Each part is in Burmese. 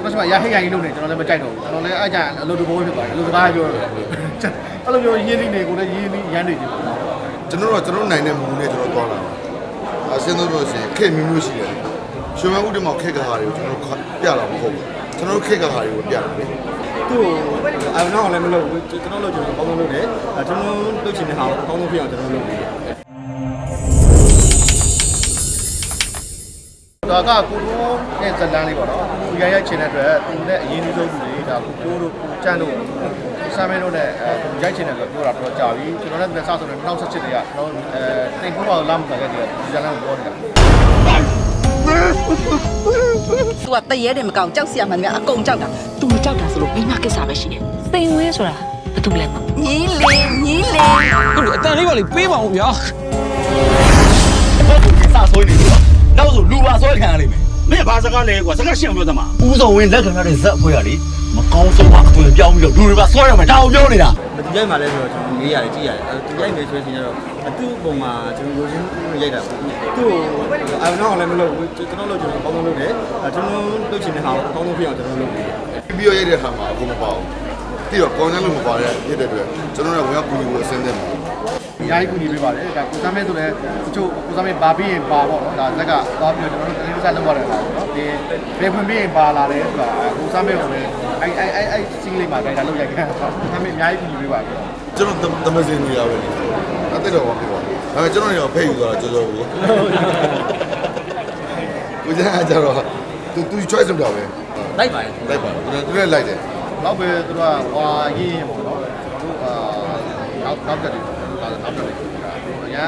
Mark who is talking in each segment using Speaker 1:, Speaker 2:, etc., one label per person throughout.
Speaker 1: ကျွန်တော်ရဟိတ်ရိုင်းလုံးနေကျွန်တော်လည်းမကြိုက်တော့ဘူးကျွန်တော်လည်းအဲ့ကြအလုပ်တဘောဖြစ်သွားတယ်အလုပ်စကားပြောတယ်အဲ့လိုမျိုးရင်းနှီးနေကိုလည်းရင်းနှီးရမ်းနေတယ်
Speaker 2: ကျွန်တော်နိုင်တဲ့မူနဲ့ကျွန်တော်သွားတာအရှင်းဆုံးပြောရှင်ခေမျိုးမျိုးရှိတယ်ရှင်မဦးတမောက်ခေကဟာတွေကိုကျွန်တော်ပြတာမဟုတ်ဘူးကျွန်တော်ခေကဟာတွေကိုပြတာလေ
Speaker 3: သူ့အနောက်လည်းမလုပ်ဘူးကျွန်တော်လုပ်ချင်တယ်အကောင်းဆုံးလုပ်တယ်ကျွန်တော်လုပ်ချင်တဲ့ဟာကိုအကောင်းဆုံးဖြစ်အောင်ကျွန်တော်လုပ်တယ်
Speaker 1: ဒါကကိုရိုးနဲ့ဇလန်းလေးပေါ့နော်။ကိုရိုက်ချင်တဲ့အတွက်သူနဲ့အရင်ဆုံးလူတွေဒါကိုကိုတို့ကိုကျန်းတို့ဆမ်းမဲတို့နဲ့ရိုက်ချင်တယ်ဆိုပြောတာတော့ကြာပြီ။ကျွန်တော်လည်းစဆိုတော့2017တည်းကကျွန်တော်တင်ဖို့ပါလာမှခဲ့တယ်ဇလန်းကိုပြောနေတာ
Speaker 4: သူကတရေတယ်မကောင်ကြောက်စရာမှန်များအကုန်ကြောက်တာသူမကြောက်တာဆိုလို့မိမကိစ္စပဲရှိတယ်စိန်ဝဲဆိုတာဘာတူလဲညီလေး
Speaker 5: ဟုတ်တယ်အတန်လေးပါလေပေးပါဦးဗျာ
Speaker 6: ဟုတ်ကဲ့စဆွေးနေပြီနောက်ဆိုလူပါဆွဲခံရလိမ့်မယ်မင်းဘာစကားလဲကွာစကားရှင်းပြောသမားဦးစောဝင်လက်ခံရတဲ့ဇက်အဖွဲ့ရလေမကောင်းဆုံးပါအသွင်ပြောင်းပြီးတော့လူတွေပါဆွဲရမယ်ဒါအောင်ပြောနေတာ
Speaker 3: ဒီရိုက်မှာလဲဆိုတော့ကျွန်တော်လေးရတယ်ကြည့်ရတယ်ဒီရိုက်မယ်ဆိုရင်တော့သူ့ပုံမှာကျွန်တော်လိုချင်ရိုက်တာပေါ့သူ့အနောက်လည်းမလုပ်ဘူးကျွန်တော်လုပ်ချင်တယ်အကောင်းဆုံးလုပ်တယ်ကျွန်တော်လုပ်ချင်တဲ့ဟာကိုအကောင်းဆုံးဖြစ်အောင်ကျွန်တော်လုပ်တယ်
Speaker 2: ပြီးတော့ရိုက်တဲ့ဟာမှာအခုမပေါ့ပြီးတော့ကောင်းချမ်းလို့မပါတဲ့ဖြစ်တဲ့အတွက်ကျွန်တော်ကဝင်ရောက်ကူညီဖို့အဆင်သင့်ပါ
Speaker 1: အများကြီးကူညီပေးပါတယ်ဒါကိုစမ်းမဲဆိုလည်းတချို့ကိုစမ်းမဲပါပြီးရင်ပါပေါ့နော်ဒါဇက်ကသွားပြီးတော့ကျွန်တော်တို့တင်းစားလုပ်ရတယ်ပေါ့နော်ဒီဘေဖွင့်ပြီးရင်ပါလာတယ်ဆိုတာကိုစမ်းမဲကိုလည်းအဲ့စီးလေးမှာဒါလုပ်ရိုက်ခဲ့တာစမ်းမဲအများကြီးကူညီပေးပါတယ်
Speaker 2: ကျွန်တော်သမစင်နေရပဲအဲ့တဲ့တော့ဖြစ်ပါဒါပေမဲ့ကျွန်တော်ရောဖိတ်ယူသွားတာကြောကြောဘူးကိုကျန်ကကြတော့သူ choice လုပ်တာပဲ
Speaker 3: လိုက်ပါတယ်
Speaker 2: သူလည်းလိုက်တယ်
Speaker 1: နောက်ပဲသူကဟွာရင်းပေါ့နော်တို့နောက်တက်တယ်နောက်တက်တယ်အရာ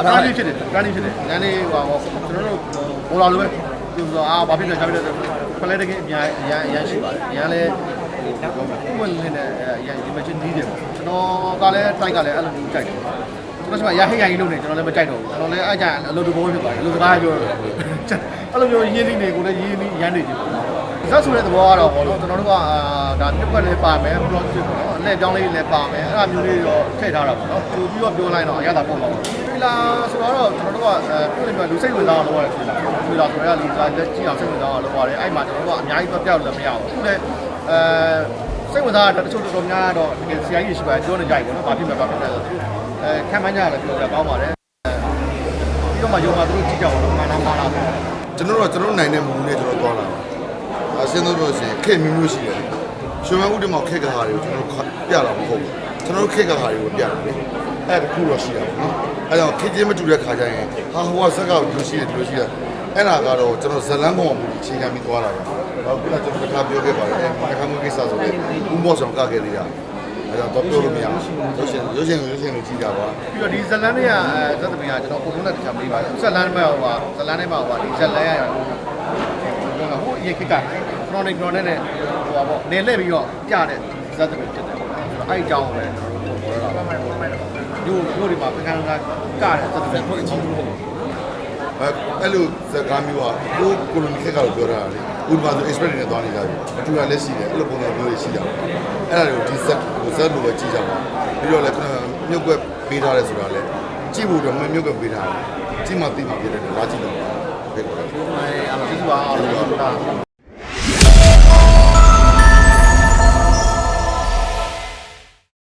Speaker 1: တားလေးဖြစ်တယ်တားလေးဖြစ်တယ်ညနေဟွာကျွန်တော်တို့ဘောလာလိုပဲသူဆိုဘာဖြစ်လဲကြားဖြစ်တယ်ဖလဲတကယ်အများအရန်ရှိပါတယ်အရန်လဲပွင့်နေတဲ့ရန်ဒီမချင်းနီးတယ်ကျွန်တော်ကလည်းတိုက်ကလည်းအဲ့လိုမျိုးကြိုက်တယ်ကျွန်တော်ကရဟိတ်ရိုင်းလုံးနေကျွန်တော်လည်းမကြိုက်တော့ဘူးကျွန်တော်လည်းအဲ့ကြအလုပ်တဘောဖြစ်သွားတယ်အလုပ်စကားပြောတယ်အဲ့လိုမျိုးရင်းနှီးနေကိုလည်းရင်းနှီးရမ်းနေတယ်ဇက်ဆိုတဲ့သဘောကတော့ပေါ့နော်ကျွန်တော်တို့ကဒါတစ်ပတ်လေးပါမယ် project ပေါ့နော်အလဲပြောင်းလေးလည်းပါမယ်အဲ့ဒါမျိုးလေးတော့ထည့်ထားတာပေါ့နော်သူပြီးတော့ပြောလိုက်တော့အရသာပေါ့ပါဘူးဒီလာဆိုတော့ကျွန်တော်တို့ကပြောနေပြလူစိတ်ဝင်စားအောင်လုပ်ရတယ်ဒီလာဆိုတော့လူစားလက်ကြည့်အောင်စိတ်ဝင်စားအောင်လုပ်ရတယ်အဲ့မှာကျွန်တော်တို့ကအများကြီးပြောက်လည်းမရဘူးအခုလည်းစိတ်ဝင်စားတာတချို့တော်တော်များတော့တကယ်ဆရာကြီးရှိပါတယ်ပြောနေကြတယ်ပေါ့နော်ဘာဖြစ်မှာပါဖြစ်လဲဆိုတော့ခံမှန်းကြရတယ်ပြောတာကောင်းပါတယ်ပြီးတော့မှရုံမှာသူတို့ကြည့်ကြအောင်လို့မှန်လားမှားလား
Speaker 2: ကျွန်တော်နိုင်တဲ့မူနဲ့ကျွန်တော်သွားလာအရှင်းဆုံးပြောရှင်ခေမျိုးမျိုးရှိတယ်ရှင်မဦးတမောက်ခေကဟာတွေကိုကျွန်တော်ပြတာမဟုတ်ဘူးကျွန်တော်ခေကဟာတွေကိုပြတာလေအဲ့ဒါခုတော့ရှိတာပေါ့နော်အဲ့တော့ခေချင်းမတူတဲ့ခါကျရင်ဟာဟိုကဇက်ကဒီလိုရှိတယ်အဲ့ဒါကတော့ကျွန်တော်ဇလန်းပေါ်မှာအခြေခံပြီးသွားတာပါခုနကကျွန်တော်တစ်ခါပြောခဲ့ပါတယ်အခါမျိုးကိစ္စဆိုရင်ဦးမော့ဆောင်ကခဲ့သေးတာအဲ့တော့ပြောလို့မရဘူးရုပ်ရှင်လို့ကြည့်ကြပါ
Speaker 1: ပြီးတော့ဒီဇလန်းတွေကဇက်သမီးကကျွန်တော်ကိုလုံးနဲ့တခြားမလေးပါဘူးဇလန်းထဲမှာဇလန်းထဲမှာဒီဇလန်းရဟိုအရင်ခက်ကchronic နဲ့ဟိုပါပေါ့နေလှည့်ပြီးတော့ပြတဲ့ဇက်သမီးဖြစ်တယ်ပေါ့အဲ့အကြောင်းပဲကျွန်တော်ပြောတာတို့ဒီမှာပကံကကတဲ့ဇက်သမီးကိုအချင်းလို့ပေါ့
Speaker 2: အဲ့လိုဇက်ကားမျိုးကကိုလိုနီခက်ကတော့ပြောတာလေဥပမာဆို expert နဲ့သွားနေကြပြီအတူတူလည်းရှိတယ်အဲ့လိုပုံစံမျိုးတွေရှိတာပေါ့အဲ့ဒါတွေကိုဒီဇက်လိုပဲကြည့်ကြပါပြီးတော့လည်းခုနကမြုပ်ွက်ပေးထားတယ်ဆိုတာလေကြည့်ဖို့တော့မြုပ်ွက်ပေးထားတယ်ကြည့်မှသိမှဖြစ်တယ်လာကြည့်တော့
Speaker 1: ဟုတ်ပါတယ်အဲ့လိုဒီကွာ